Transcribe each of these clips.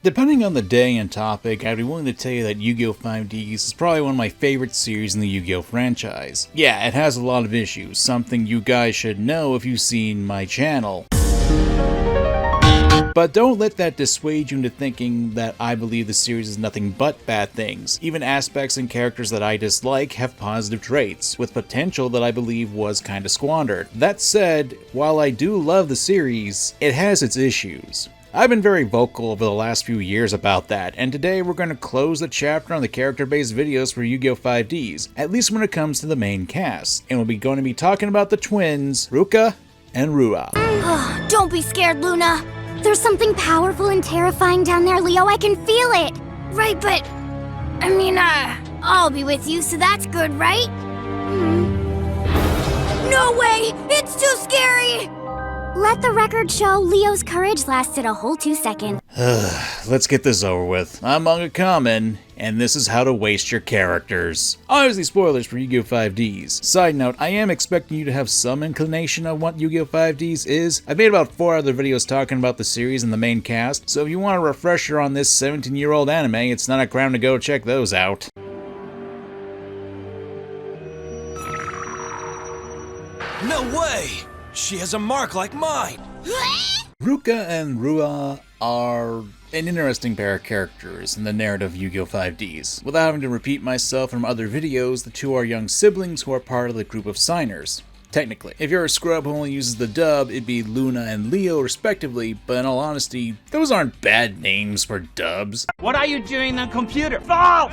Depending on the day and topic, I'd be willing to tell you that Yugioh 5ds is probably one of my favorite series in the Yu-Gi-Oh franchise. Yeah, it has a lot of issues, something you guys should know if you've seen my channel. But don't let that dissuade you into thinking that I believe the series is nothing but bad things. Even aspects and characters that I dislike have positive traits, with potential that I believe was kinda squandered. That said, while I do love the series, it has its issues. I've been very vocal over the last few years about that, and today we're going to close the chapter on the character-based videos for Yugioh 5ds, at least when it comes to the main cast, and we're going to be talking about the twins, Ruka and Rua. Don't be scared, Luna. There's something powerful and terrifying down there, Leo. I can feel it. Right, but I'll be with you, so that's good, right? No way! It's too scary! Let the record show Leo's courage lasted a whole 2 seconds. Let's get this over with. I'm MangaKamen, and this is how to waste your characters. Obviously spoilers for Yugioh 5ds. Side note, I am expecting you to have some inclination on what Yugioh 5ds is. I've made about 4 other videos talking about the series and the main cast, so if you want a refresher on this 17-year-old anime, it's not a crime to go check those out. No way! She has a mark like mine! Ruka and Rua are an interesting pair of characters in the narrative of Yugioh 5ds. Without having to repeat myself from other videos, the two are young siblings who are part of the group of signers. Technically. If you're a scrub who only uses the dub, it'd be Luna and Leo respectively, but in all honesty, those aren't bad names for dubs. What are you doing on computer? Fall!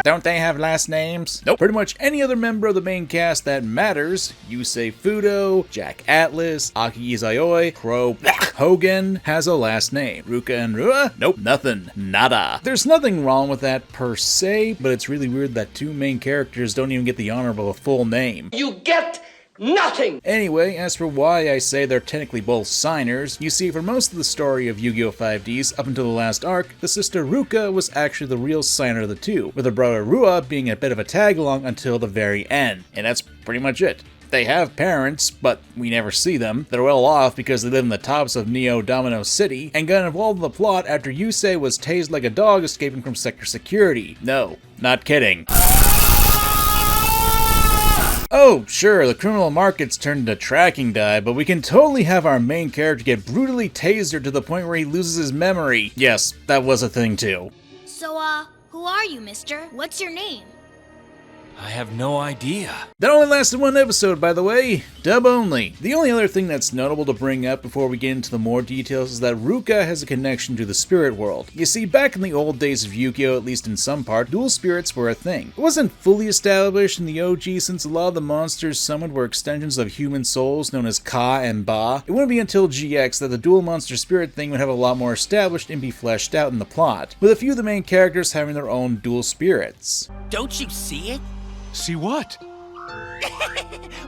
Don't they have last names? Nope. Pretty much any other member of the main cast that matters, Yusei Fudo, Jack Atlas, Aki Izayoi, Crow Hogan, has a last name. Ruka and Rua? Nope, nothing. Nada. There's nothing wrong with that per se, but it's really weird that two main characters don't even get the honor of a full name. You get nothing! Anyway, as for why I say they're technically both signers, you see for most of the story of Yugioh 5ds up until the last arc, the sister Ruka was actually the real signer of the two, with her brother Rua being a bit of a tag-along until the very end. And that's pretty much it. They have parents, but we never see them. They're well off because they live in the tops of Neo Domino City, and got involved in the plot after Yusei was tased like a dog escaping from sector security. No, not kidding. Oh, sure, the criminal market's turned into tracking dye, but we can totally have our main character get brutally tasered to the point where he loses his memory. Yes, that was a thing too. So, who are you, mister? What's your name? I have no idea. That only lasted 1 episode, by the way. Dub only. The only other thing that's notable to bring up before we get into the more details is that Ruka has a connection to the spirit world. You see, back in the old days of Yu-Gi-Oh, at least in some part, dual spirits were a thing. It wasn't fully established in the OG since a lot of the monsters summoned were extensions of human souls known as Ka and Ba. It wouldn't be until GX that the dual monster spirit thing would have a lot more established and be fleshed out in the plot, with a few of the main characters having their own dual spirits. Don't you see it? See what?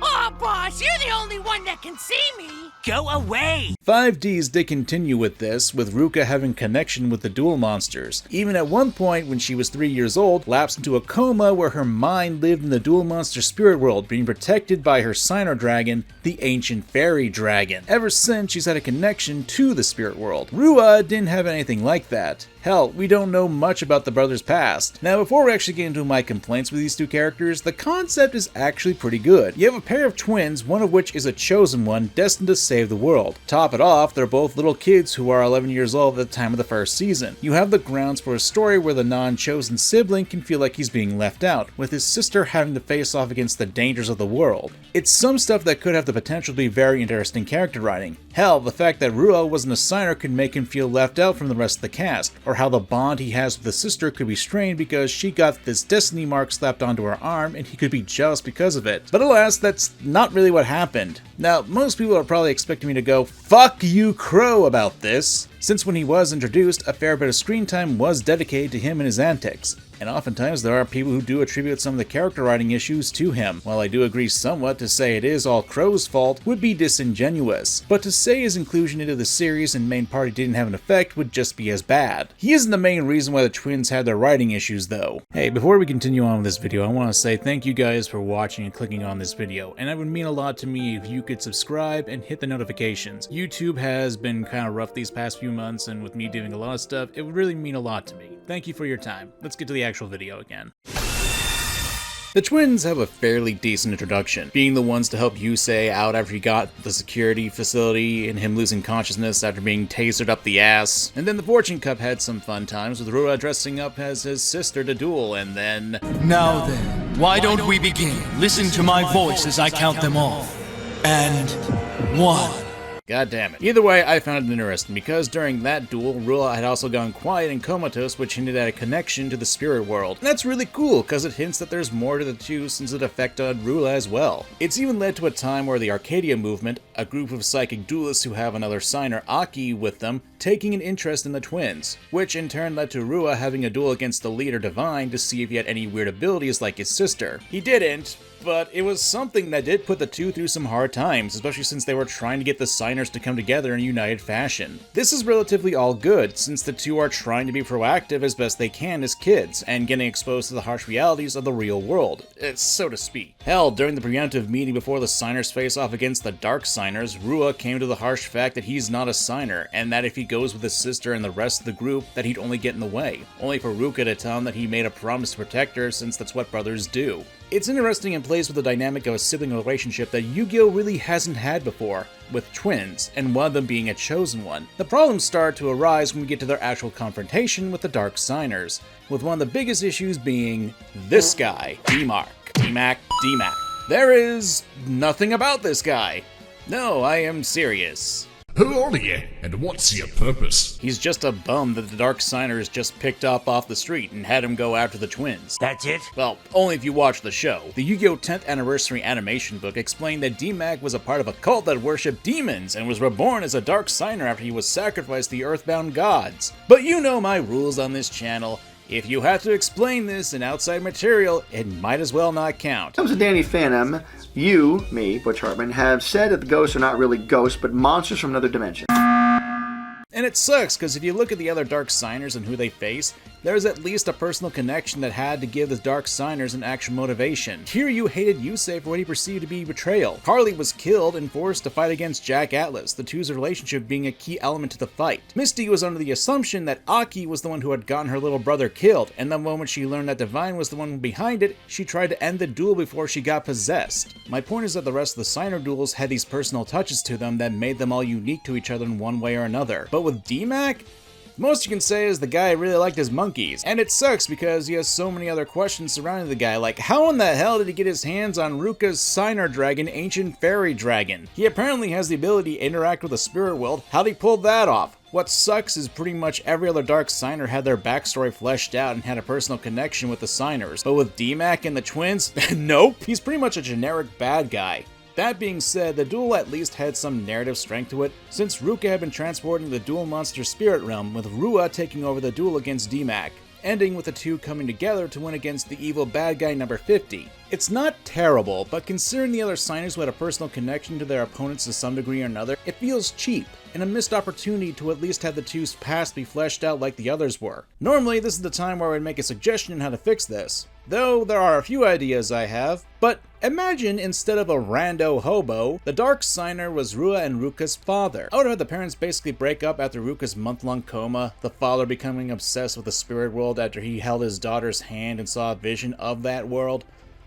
Oh, boss, you're the only one that can see me! Go away! 5ds did continue with this, with Ruka having connection with the dual monsters. Even at one point, when she was 3 years old, lapsed into a coma where her mind lived in the dual monster spirit world, being protected by her signer dragon, the ancient fairy dragon. Ever since, she's had a connection to the spirit world. Rua didn't have anything like that. Hell, we don't know much about the brothers' past. Now, before we actually get into my complaints with these two characters, the concept is actually pretty good. You have a pair of twins, one of which is a chosen one, destined to save the world. Top it off, they're both little kids who are 11 years old at the time of the first season. You have the grounds for a story where the non-chosen sibling can feel like he's being left out, with his sister having to face off against the dangers of the world. It's some stuff that could have the potential to be very interesting character writing. Hell, the fact that Rua wasn't a signer could make him feel left out from the rest of the cast, or how the bond he has with the sister could be strained because she got this destiny mark slapped onto her arm and he could be jealous because of it. But alas, that's not really what happened. Now, most people are probably expecting me to go, "Fuck you, Crow," about this, since when he was introduced, a fair bit of screen time was dedicated to him and his antics. and oftentimes there are people who do attribute some of the character writing issues to him. While I do agree somewhat, to say it is all Crow's fault would be disingenuous, but to say his inclusion into the series and main party didn't have an effect would just be as bad. He isn't the main reason why the twins had their writing issues though. Hey, before we continue on with this video, I want to say thank you guys for watching and clicking on this video, and it would mean a lot to me if you could subscribe and hit the notifications. YouTube has been kind of rough these past few months, and with me doing a lot of stuff, it would really mean a lot to me. Thank you for your time. Let's get to the actual video again. The twins have a fairly decent introduction, being the ones to help Yusei out after he got the security facility and him losing consciousness after being tasered up the ass. And then the Fortune Cup had some fun times with Rua dressing up as his sister to duel, and then... Now then, why don't we begin? Listen to my voice as I count them off. And 1. God damn it. Either way, I found it interesting because during that duel, Rua had also gone quiet and comatose, which hinted at a connection to the spirit world. And that's really cool because it hints that there's more to the two since it affected Rua as well. It's even led to a time where the Arcadia movement, a group of psychic duelists who have another signer, Aki, with them, taking an interest in the twins, which in turn led to Rua having a duel against the leader Divine to see if he had any weird abilities like his sister. He didn't, but it was something that did put the two through some hard times, especially since they were trying to get the signers to come together in a united fashion. This is relatively all good, since the two are trying to be proactive as best they can as kids, and getting exposed to the harsh realities of the real world, so to speak. Hell, during the preemptive meeting before the signers face off against the dark signers, Rua came to the harsh fact that he's not a signer, and that if he goes with his sister and the rest of the group, that he'd only get in the way, only for Ruka to tell him that he made a promise to protect her since that's what brothers do. It's interesting and plays with the dynamic of a sibling relationship that Yu-Gi-Oh! Really hasn't had before, with twins, and one of them being a chosen one. The problems start to arise when we get to their actual confrontation with the Dark Signers, with one of the biggest issues being this guy, D-Mac. There is nothing about this guy. No, I am serious. Who are you, and what's your purpose? He's just a bum that the Dark Signers just picked up off the street and had him go after the twins. That's it? Well, only if you watch the show. The Yu-Gi-Oh! 10th Anniversary animation book explained that D-Mac was a part of a cult that worshipped demons and was reborn as a Dark Signer after he was sacrificed to the Earthbound gods. But you know my rules on this channel. If you have to explain this in outside material, it might as well not count. When it comes to Danny Phantom, you, me, Butch Hartman, have said that the ghosts are not really ghosts, but monsters from another dimension. And it sucks, because if you look at the other Dark Signers and who they face, there's at least a personal connection that had to give the Dark Signers an actual motivation. Kiryu hated Yusei for what he perceived to be betrayal. Harley was killed and forced to fight against Jack Atlas, the two's relationship being a key element to the fight. Misty was under the assumption that Aki was the one who had gotten her little brother killed, and the moment she learned that Divine was the one behind it, she tried to end the duel before she got possessed. My point is that the rest of the Signer duels had these personal touches to them that made them all unique to each other in one way or another. But with D-Mac, most you can say is the guy really liked his monkeys, and it sucks because he has so many other questions surrounding the guy, like how in the hell did he get his hands on Ruka's Signer Dragon, Ancient Fairy Dragon? He apparently has the ability to interact with the spirit world. How'd he pull that off? What sucks is pretty much every other Dark Signer had their backstory fleshed out and had a personal connection with the Signers, but with D-Mac and the twins, nope, he's pretty much a generic bad guy. That being said, the duel at least had some narrative strength to it, since Ruka had been transported to the Duel Monster Spirit Realm, with Rua taking over the duel against D-Mac, ending with the two coming together to win against the evil bad guy number 50. It's not terrible, but considering the other signers who had a personal connection to their opponents to some degree or another, it feels cheap, and a missed opportunity to at least have the two's past be fleshed out like the others were. Normally, this is the time where I would make a suggestion on how to fix this, though there are a few ideas I have, but imagine instead of a rando hobo, the Dark Signer was Rua and Ruka's father. I would have had the parents basically break up after Ruka's month-long coma, the father becoming obsessed with the spirit world after he held his daughter's hand and saw a vision of that world.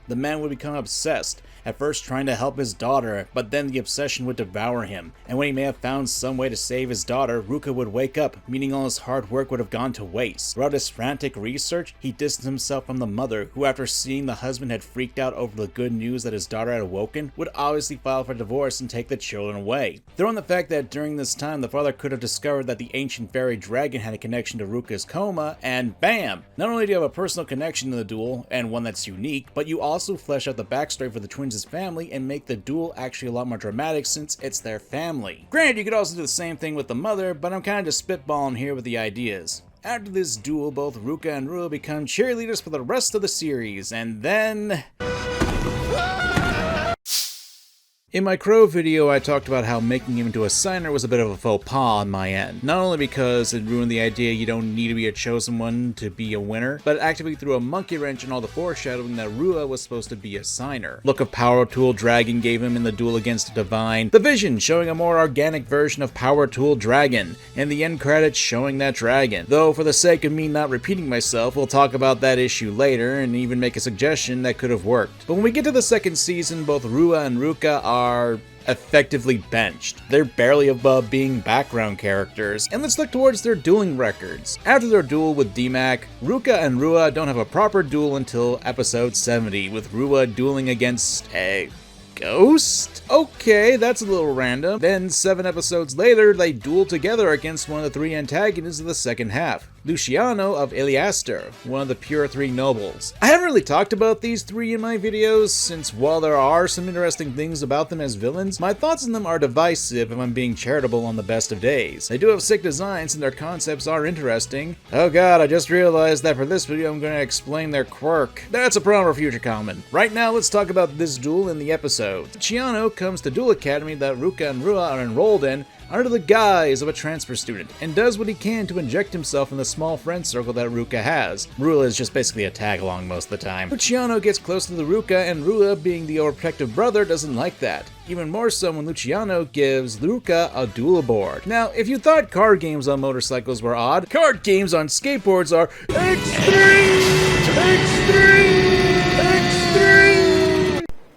The man would become obsessed, at first trying to help his daughter, but then the obsession would devour him, and when he may have found some way to save his daughter, Ruka would wake up, meaning all his hard work would have gone to waste. Throughout his frantic research, he distanced himself from the mother, who after seeing the husband had freaked out over the good news that his daughter had awoken, would obviously file for divorce and take the children away. Throw in the fact that during this time, the father could have discovered that the ancient fairy dragon had a connection to Ruka's coma, and bam! Not only do you have a personal connection to the duel, and one that's unique, but you also flesh out the backstory for the twins' family and make the duel actually a lot more dramatic since it's their family. Granted, you could also do the same thing with the mother, but I'm kind of just spitballing here with the ideas. After this duel, both Ruka and Rua become cheerleaders for the rest of the series, and then... In my Crow video, I talked about how making him into a signer was a bit of a faux pas on my end. Not only because it ruined the idea you don't need to be a chosen one to be a winner, but it actively threw a monkey wrench in all the foreshadowing that Rua was supposed to be a signer. Look of Power Tool Dragon gave him in the duel against the Divine, the Vision showing a more organic version of Power Tool Dragon, and the end credits showing that dragon. Though for the sake of me not repeating myself, we'll talk about that issue later and even make a suggestion that could have worked. But when we get to the second season, both Rua and Ruka are effectively benched. They're barely above being background characters, and let's look towards their dueling records. After their duel with D-Mac, Ruka and Rua don't have a proper duel until episode 70, with Rua dueling against a ghost? Okay, that's a little random. Then 7 episodes later, they duel together against one of the 3 antagonists of the second half, Luciano of Iliaster, one of the pure 3 nobles. I haven't really talked about these 3 in my videos, since while there are some interesting things about them as villains, my thoughts on them are divisive if I'm being charitable on the best of days. They do have sick designs and their concepts are interesting. Oh god, I just realized that for this video I'm going to explain their quirk. That's a problem for future comment. Right now, let's talk about this duel in the episode. Luciano comes to Duel Academy that Ruka and Rua are enrolled in under the guise of a transfer student, and does what he can to inject himself in the small friend circle that Ruka has. Rua is just basically a tag-along most of the time. Luciano gets close to the Ruka, and Rua, being the overprotective brother, doesn't like that. Even more so when Luciano gives Ruka a duel board. Now, if you thought card games on motorcycles were odd, card games on skateboards are extreme!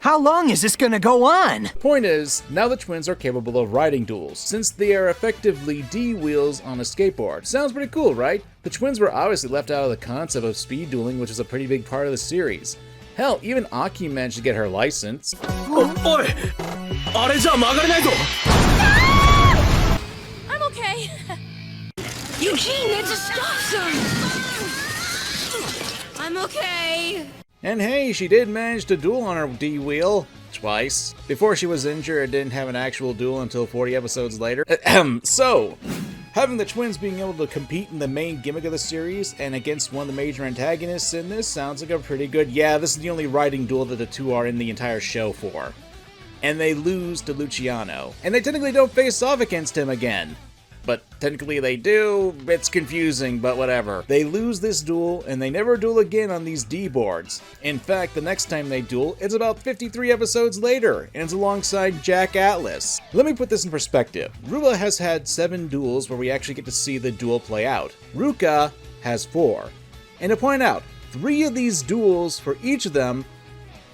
How long is this gonna go on? Point is, now the twins are capable of riding duels, since they are effectively D-wheels on a skateboard. Sounds pretty cool, right? The twins were obviously left out of the concept of speed dueling, which is a pretty big part of the series. Hell, even Aki managed to get her license. Oi! I'm okay. Eugene, it's a stop sign! I'm okay. And hey, she did manage to duel on her D-wheel. Twice. Before she was injured, didn't have an actual duel until 40 episodes later. So, having the twins being able to compete in the main gimmick of the series and against one of the major antagonists in this sounds like a pretty good, yeah, this is the only riding duel that the two are in the entire show for. And they lose to Luciano. And they technically don't face off against him again. But technically they do. It's confusing, but whatever. They lose this duel, and they never duel again on these D boards. In fact, the next time they duel, it's about 53 episodes later, and it's alongside Jack Atlas. Let me put this in perspective. Rua has had 7 duels where we actually get to see the duel play out. Ruka has 4. And to point out, 3 of these duels for each of them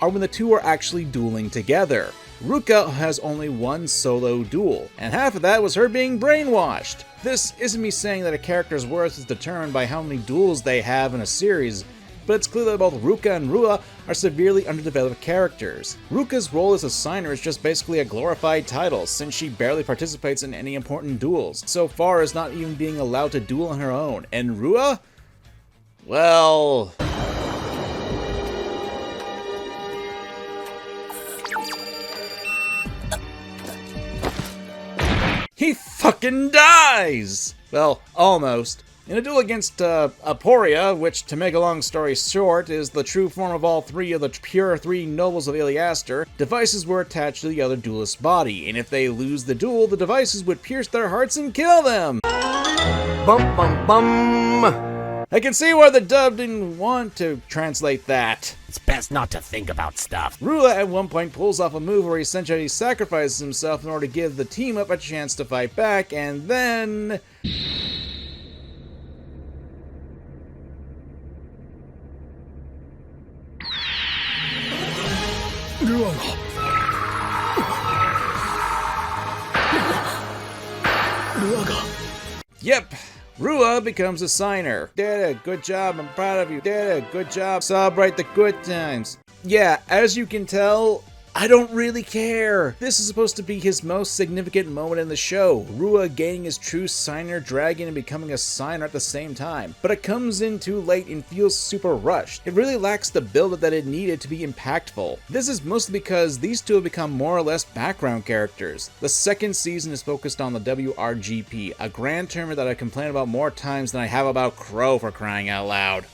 are when the two are actually dueling together. Ruka has only 1 solo duel, and half of that was her being brainwashed. This isn't me saying that a character's worth is determined by how many duels they have in a series, but it's clear that both Ruka and Rua are severely underdeveloped characters. Ruka's role as a signer is just basically a glorified title, since she barely participates in any important duels, so far as not even being allowed to duel on her own. And Rua? Well... he fucking dies! Well, almost. In a duel against Aporia, which, to make a long story short, is the true form of all 3 of the pure 3 nobles of Iliaster, devices were attached to the other duelist's body, and if they lose the duel, the devices would pierce their hearts and kill them! Bum bum bum! I can see why the dub didn't want to translate that. It's best not to think about stuff. Rua at one point pulls off a move where he essentially sacrifices himself in order to give the team up a chance to fight back, and then... Yep. Rua becomes a signer. Did it, good job, I'm proud of you. Did it, good job, celebrate the good times. Yeah, as you can tell, I don't really care. This is supposed to be his most significant moment in the show, Rua gaining his true signer dragon and becoming a signer at the same time, but it comes in too late and feels super rushed. It really lacks the build-up that it needed to be impactful. This is mostly because these two have become more or less background characters. The second season is focused on the WRGP, a grand tournament that I complain about more times than I have about Crow, for crying out loud.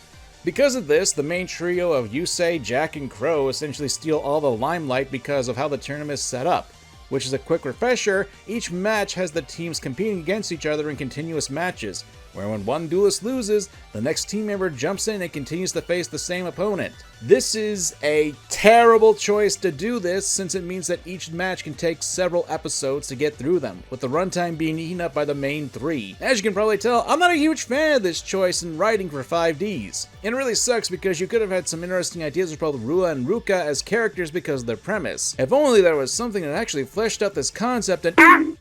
Because of this, the main trio of Yusei, Jack, and Crow essentially steal all the limelight because of how the tournament is set up. Which is a quick refresher, each match has the teams competing against each other in continuous matches, where when one duelist loses, the next team member jumps in and continues to face the same opponent. This is a terrible choice to do this, since it means that each match can take several episodes to get through them, with the runtime being eaten up by the main three. As you can probably tell, I'm not a huge fan of this choice in writing for 5Ds. And it really sucks because you could have had some interesting ideas with both Rua and Ruka as characters because of their premise. If only there was something that actually fleshed out this concept and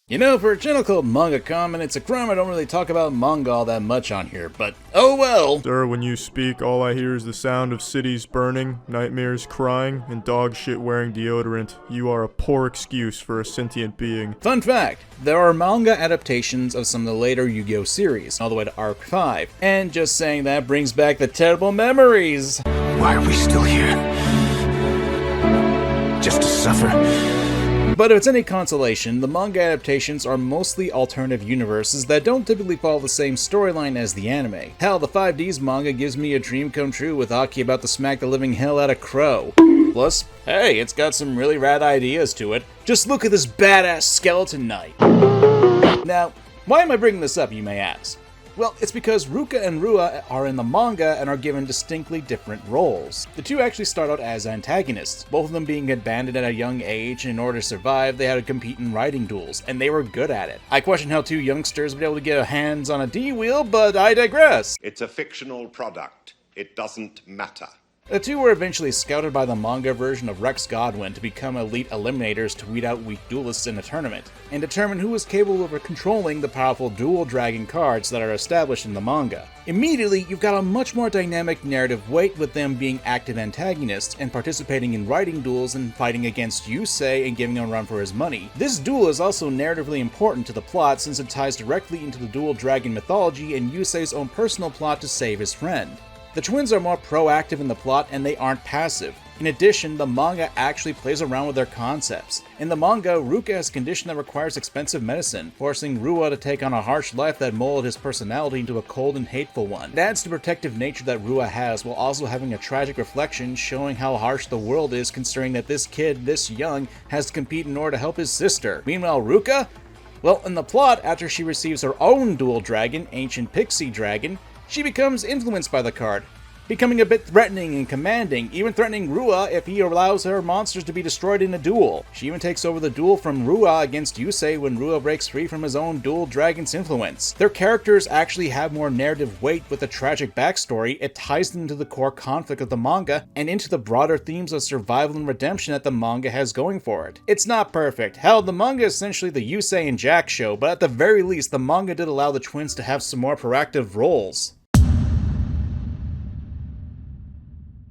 You know, for a channel called MangaKamen, it's a crime I don't really talk about manga all that much on here, but oh well! Sir, when you speak, all I hear is the sound of cities burning, nightmares crying, and dog shit wearing deodorant. You are a poor excuse for a sentient being. Fun fact, there are manga adaptations of some of the later Yu-Gi-Oh series, all the way to Arc 5, and just saying that brings back the terrible memories! Why are we still here? Just to suffer? But if it's any consolation, the manga adaptations are mostly alternative universes that don't typically follow the same storyline as the anime. Hell, the 5Ds manga gives me a dream come true with Aki about to smack the living hell out of Crow. Plus, hey, it's got some really rad ideas to it. Just look at this badass skeleton knight. Now, why am I bringing this up, you may ask? Well, it's because Ruka and Rua are in the manga and are given distinctly different roles. The two actually start out as antagonists, both of them being abandoned at a young age, and in order to survive, they had to compete in riding duels, and they were good at it. I question how two youngsters would be able to get their hands on a D-wheel, but I digress. It's a fictional product. It doesn't matter. The two were eventually scouted by the manga version of Rex Godwin to become elite eliminators to weed out weak duelists in a tournament, and determine who was capable of controlling the powerful dual dragon cards that are established in the manga. Immediately, you've got a much more dynamic narrative weight with them being active antagonists and participating in riding duels and fighting against Yusei and giving him a run for his money. This duel is also narratively important to the plot since it ties directly into the dual dragon mythology and Yusei's own personal plot to save his friend. The twins are more proactive in the plot and they aren't passive. In addition, the manga actually plays around with their concepts. In the manga, Ruka has a condition that requires expensive medicine, forcing Rua to take on a harsh life that molded his personality into a cold and hateful one. It adds to the protective nature that Rua has, while also having a tragic reflection showing how harsh the world is considering that this kid, this young, has to compete in order to help his sister. Meanwhile, Ruka? Well, in the plot, after she receives her own dual dragon, Ancient Pixie Dragon, she becomes influenced by the card, becoming a bit threatening and commanding, even threatening Rua if he allows her monsters to be destroyed in a duel. She even takes over the duel from Rua against Yusei when Rua breaks free from his own dual dragon's influence. Their characters actually have more narrative weight with a tragic backstory. It ties them to the core conflict of the manga and into the broader themes of survival and redemption that the manga has going for it. It's not perfect. Hell, the manga is essentially the Yusei and Jack show, but at the very least, the manga did allow the twins to have some more proactive roles.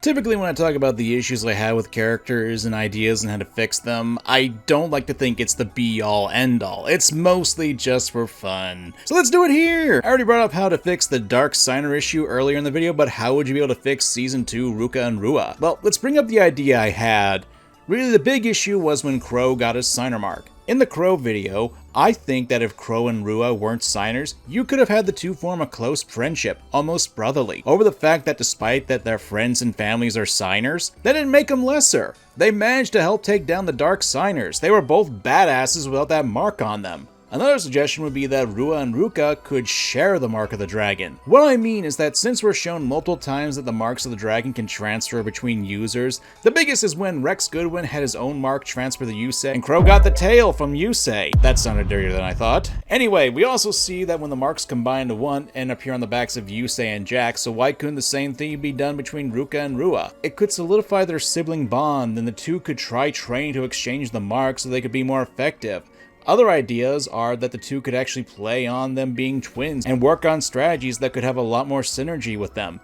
Typically when I talk about the issues I have with characters and ideas and how to fix them, I don't like to think it's the be-all, end-all. It's mostly just for fun. So let's do it here! I already brought up how to fix the Dark Signer issue earlier in the video, but how would you be able to fix Season 2 Ruka and Rua? Well, let's bring up the idea I had. Really, the big issue was when Crow got his signer mark. In the Crow video, I think that if Crow and Rua weren't signers, you could have had the two form a close friendship, almost brotherly, over the fact that despite that their friends and families are signers, that didn't make them lesser. They managed to help take down the Dark Signers. They were both badasses without that mark on them. Another suggestion would be that Rua and Ruka could share the Mark of the Dragon. What I mean is that since we're shown multiple times that the Marks of the Dragon can transfer between users, the biggest is when Rex Goodwin had his own mark transfer to Yusei, and Crow got the tail from Yusei. That sounded dirtier than I thought. Anyway, we also see that when the marks combine to one and appear on the backs of Yusei and Jack, so why couldn't the same thing be done between Ruka and Rua? It could solidify their sibling bond, and the two could try training to exchange the marks so they could be more effective. Other ideas are that the two could actually play on them being twins and work on strategies that could have a lot more synergy with them.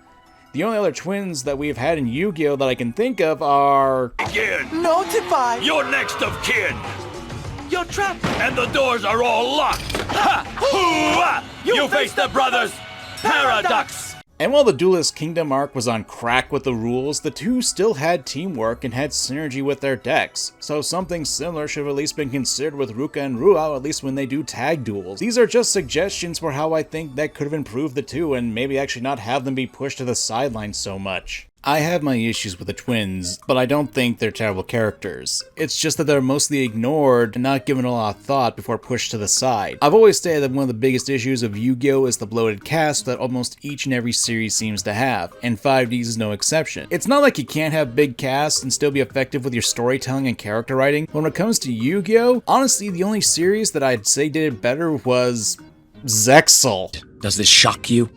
The only other twins that we've had in Yu-Gi-Oh that I can think of are... Notify! You're next of kin! You're trapped! And the doors are all locked! Ha! Hoo-ah! You face the brothers! Paradox! And while the Duelist Kingdom arc was on crack with the rules, the two still had teamwork and had synergy with their decks, so something similar should have at least been considered with Ruka and Rua, at least when they do tag duels. These are just suggestions for how I think that could have improved the two, and maybe actually not have them be pushed to the sidelines so much. I have my issues with the twins, but I don't think they're terrible characters. It's just that they're mostly ignored and not given a lot of thought before pushed to the side. I've always stated that one of the biggest issues of Yu-Gi-Oh! Is the bloated cast that almost each and every series seems to have, and 5ds is no exception. It's not like you can't have big casts and still be effective with your storytelling and character writing, but when it comes to Yu-Gi-Oh!, honestly the only series that I'd say did it better was Zexal. Does this shock you?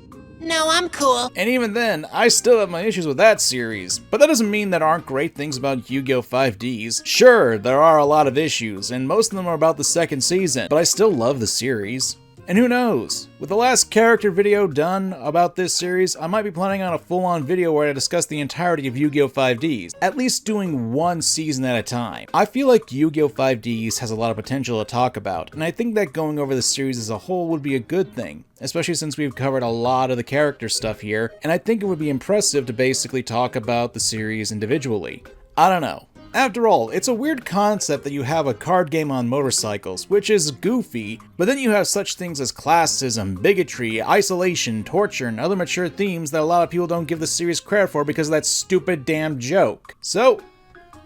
No, I'm cool. And even then, I still have my issues with that series, but that doesn't mean there aren't great things about Yugioh 5ds. Sure, there are a lot of issues, and most of them are about the second season, but I still love the series. And who knows? With the last character video done about this series, I might be planning on a full-on video where I discuss the entirety of Yugioh 5ds, at least doing one season at a time. I feel like Yugioh 5ds has a lot of potential to talk about, and I think that going over the series as a whole would be a good thing, especially since we've covered a lot of the character stuff here, and I think it would be impressive to basically talk about the series individually. I don't know. After all, it's a weird concept that you have a card game on motorcycles, which is goofy, but then you have such things as classism, bigotry, isolation, torture, and other mature themes that a lot of people don't give the series credit for because of that stupid damn joke. So,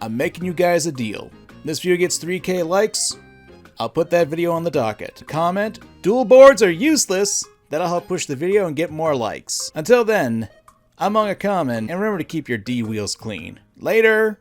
I'm making you guys a deal. This video gets 3K likes, I'll put that video on the docket. Comment, dual boards are useless, that'll help push the video and get more likes. Until then, I'm MangaKamen, and remember to keep your D-wheels clean. Later!